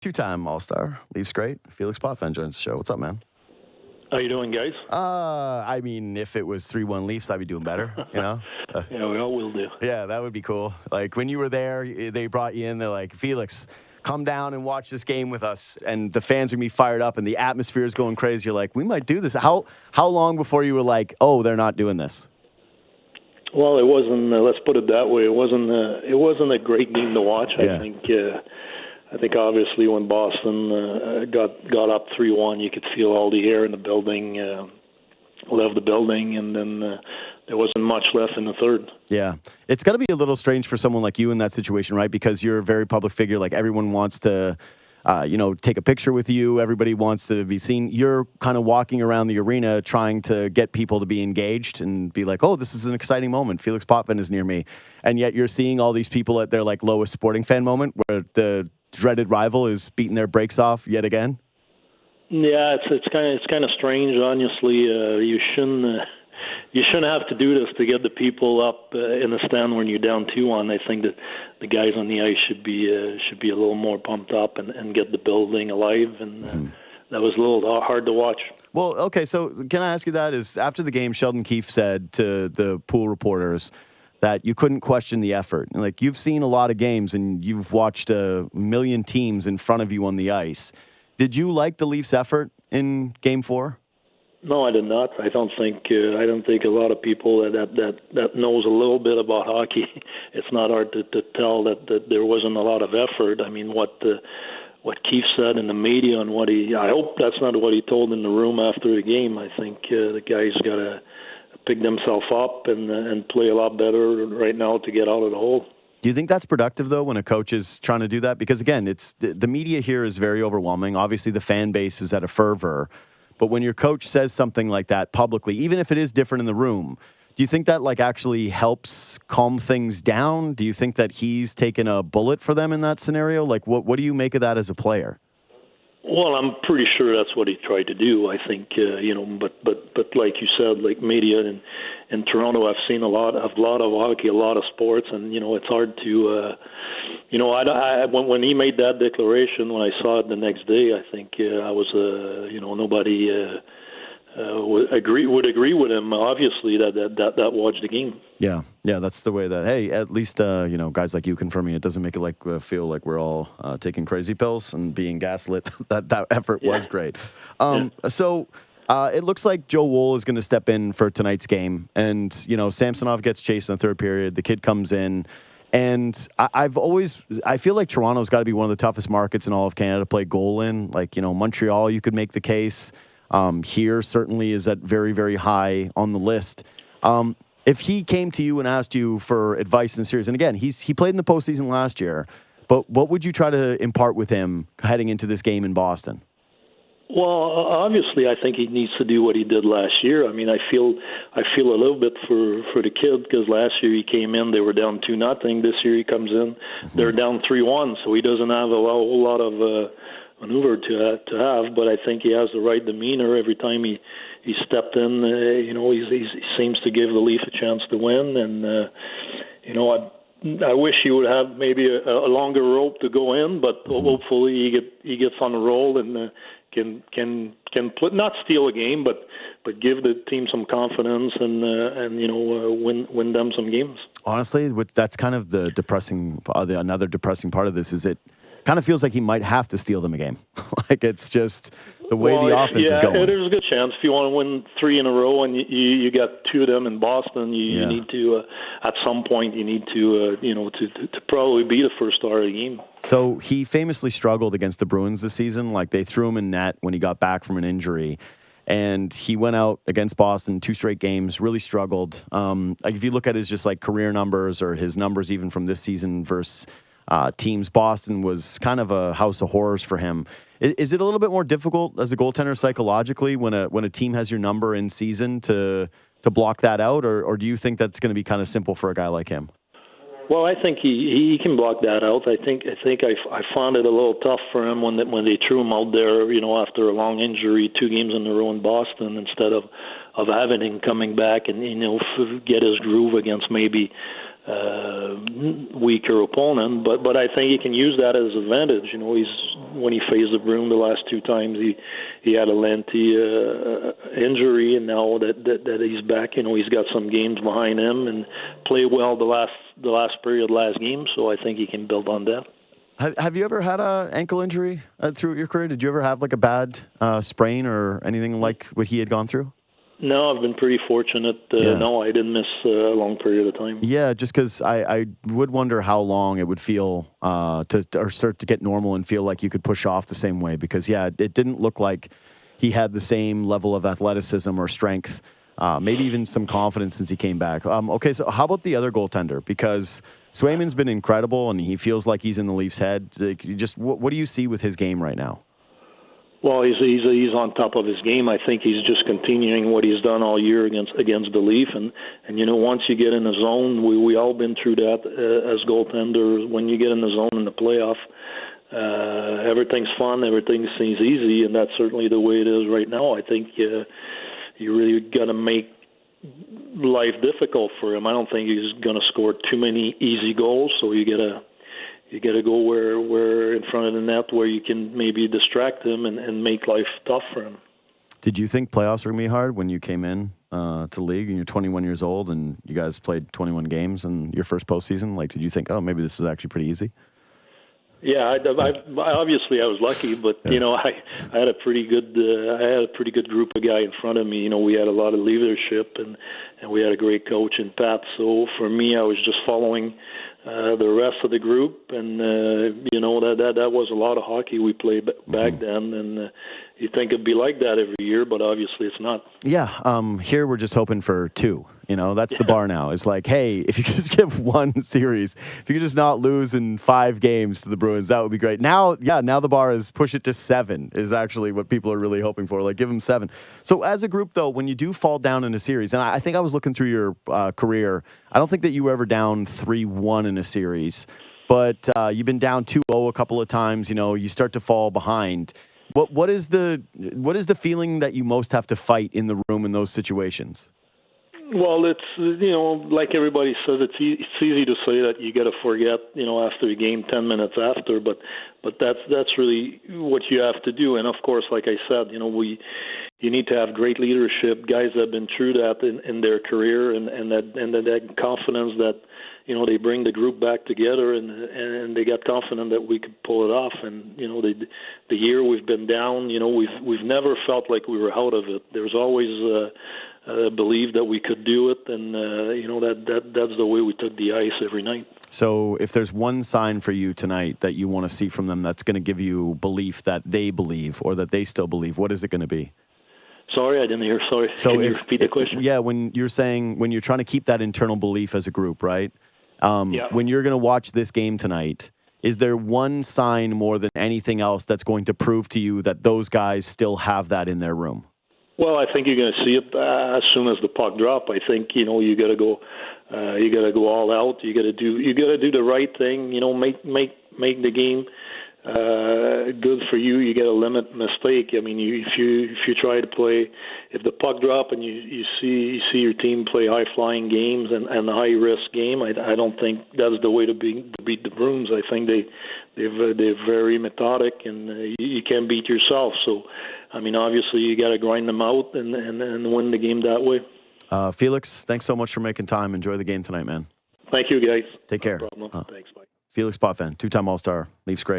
Two-time All-Star, Leafs great. Felix Potvin joins the show. What's up, man? How you doing, guys? I mean, if it was 3-1 Leafs, I'd be doing better, you know? Yeah, we all will do. Yeah, that would be cool. Like, when you were there, they brought you in, they're like, Felix, come down and watch this game with us. And the fans are going to be fired up, and the atmosphere is going crazy. You're like, we might do this. How long before you were like, oh, they're not doing this? Well, it wasn't, let's put it that way, it wasn't a great game to watch. Yeah. I think obviously when Boston got up 3-1, you could feel all the air in the building, left the building, and then there wasn't much left in the third. Yeah. It's got to be a little strange for someone like you in that situation, right? Because you're a very public figure. Like, everyone wants to, take a picture with you. Everybody wants to be seen. You're kind of walking around the arena trying to get people to be engaged and be like, oh, this is an exciting moment. Felix Potvin is near me. And yet you're seeing all these people at their, like, lowest sporting fan moment where the dreaded rival is beating their brakes off yet again. Yeah, it's kind of strange. Honestly, you shouldn't have to do this to get the people up in the stand when you're down 2-1. I think that the guys on the ice should be a little more pumped up and get the building alive. And that was a little hard to watch. Well, okay. So can I ask you that? Is after the game, Sheldon Keefe said to the pool reporters that you couldn't question the effort. Like, you've seen a lot of games and you've watched a million teams in front of you on the ice. Did you like the Leafs' effort in Game 4? No, I did not. I don't think a lot of people that knows a little bit about hockey, it's not hard to tell that there wasn't a lot of effort. I mean, what Keefe said in the media and I hope that's not what he told in the room after the game. I think the guys got to pick themselves up and play a lot better right now to get out of the hole. Do you think that's productive, though, when a coach is trying to do that? Because, again, it's the media here is very overwhelming. Obviously, the fan base is at a fervor. But when your coach says something like that publicly, even if it is different in the room, do you think that, like, actually helps calm things down? Do you think that he's taken a bullet for them in that scenario? Like, what do you make of that as a player? Well, I'm pretty sure that's what he tried to do. I think, but like you said, like media in Toronto, I've seen a lot of hockey, a lot of sports, and it's hard to, when he made that declaration, when I saw it the next day, I think I was, nobody would agree with him. Obviously, that watched the game. Yeah, that's the way that. Hey, at least guys like you confirming it doesn't make it feel like we're all taking crazy pills and being gaslit. that effort was great. So it looks like Joe Woll is going to step in for tonight's game, and Samsonov gets chased in the third period. The kid comes in. And I feel like Toronto's got to be one of the toughest markets in all of Canada to play goal in. Like, Montreal, you could make the case. Here certainly is at very, very high on the list. If he came to you and asked you for advice in the series, and again, he played in the postseason last year, but what would you try to impart with him heading into this game in Boston? Well, obviously, I think he needs to do what he did last year. I mean, I feel a little bit for the kid because last year he came in, they were down 2-0. This year he comes in, they're down 3-1, so he doesn't have a whole lot of maneuver to have. But I think he has the right demeanor every time he stepped in. He seems to give the Leafs a chance to win, and I wish he would have maybe a longer rope to go in, but hopefully he gets on the roll and can not steal a game, but give the team some confidence and win them some games. Honestly, that's kind of the depressing. Another depressing part of this is it kind of feels like he might have to steal them a game. Like, it's just the way the offense is going. Yeah, there's a good chance. If you want to win 3 in a row and you got 2 of them in Boston, you need to, at some point, you need to probably be the first star of the game. So he famously struggled against the Bruins this season. Like, they threw him in net when he got back from an injury. And he went out against Boston 2 straight games, really struggled. Like, if you look at his just like career numbers or his numbers even from this season versus teams, Boston was kind of a house of horrors for him. Is it a little bit more difficult as a goaltender psychologically when a team has your number in season to block that out, or do you think that's going to be kind of simple for a guy like him? Well, I think he can block that out. I think I found it a little tough for him when they threw him out there, after a long injury, 2 games in a row in Boston, instead of having him coming back and get his groove against maybe weaker opponent, but I think he can use that as an advantage. When he faced the Bruins the last two times, he had a lengthy injury, and now that he's back, he's got some games behind him and played well the last period last game. So I think he can build on that. Have you ever had an ankle injury through your career? Did you ever have like a bad sprain or anything like what he had gone through? No, I've been pretty fortunate. No, I didn't miss a long period of time. Yeah, just because I would wonder how long it would feel to start to get normal and feel like you could push off the same way. Because, it didn't look like he had the same level of athleticism or strength, maybe even some confidence since he came back. Okay, so how about the other goaltender? Because Swayman's been incredible, and he feels like he's in the Leafs' head. What do you see with his game right now? Well, he's on top of his game. I think he's just continuing what he's done all year against the Leaf, and once you get in the zone, we all been through that as goaltenders. When you get in the zone in the playoff, everything's fun, everything seems easy, and that's certainly the way it is right now. I think you really got to make life difficult for him. I don't think he's going to score too many easy goals, so you got to go where in front of the net where you can maybe distract him and make life tough for him. Did you think playoffs were going to be hard when you came in to the league and you're 21 years old and you guys played 21 games in your first postseason? Like, did you think, oh, maybe this is actually pretty easy? Yeah, I obviously I was lucky, but I had a pretty good group of guys in front of me. We had a lot of leadership and we had a great coach in Pat. So for me, I was just following the rest of the group, and that was a lot of hockey we played back then, and you think it'd be like that every year, but obviously it's not. Yeah, here we're just hoping for two. That's the bar now. It's like, hey, if you could just give one series, if you could just not lose in 5 games to the Bruins, that would be great. Now the bar is push it to 7 is actually what people are really hoping for. Like, give them 7. So as a group, though, when you do fall down in a series, and I think I was looking through your career, I don't think that you were ever down 3-1 in a series, but you've been down 2-0 a couple of times. You start to fall behind. What is the feeling that you most have to fight in the room in those situations? Well, it's like everybody says, it's easy to say that you got to forget after a game 10 minutes after, but that's really what you have to do. And of course, like I said, you need to have great leadership, guys that have been through that in their career, and that confidence that they bring the group back together, and they got confident that we could pull it off. And the year we've been down, we've never felt like we were out of it. There's always believe that we could do it, and that's the way we took the ice every night. So if there's one sign for you tonight that you want to see from them that's going to give you belief that they believe or that they still believe, what is it going to be? Sorry, I didn't hear. Sorry. So Can you repeat the question? Yeah, when you're trying to keep that internal belief as a group, right? When you're going to watch this game tonight, is there one sign more than anything else that's going to prove to you that those guys still have that in their room? Well, I think you're going to see it as soon as the puck drop. I think you got to go, all out. You got to do the right thing. Make the game good for you. You got to limit mistake. I mean, if you try to play, if the puck drop and you see your team play high flying games and a high risk game, I don't think that's the way to beat the Bruins. I think they're very methodic, and you can't beat yourself. So, I mean, obviously you got to grind them out and win the game that way. Felix, thanks so much for making time. Enjoy the game tonight, man. Thank you, guys. Take care. No problem. Thanks. Bye. Felix Potvin, 2-time All-Star, Leafs great.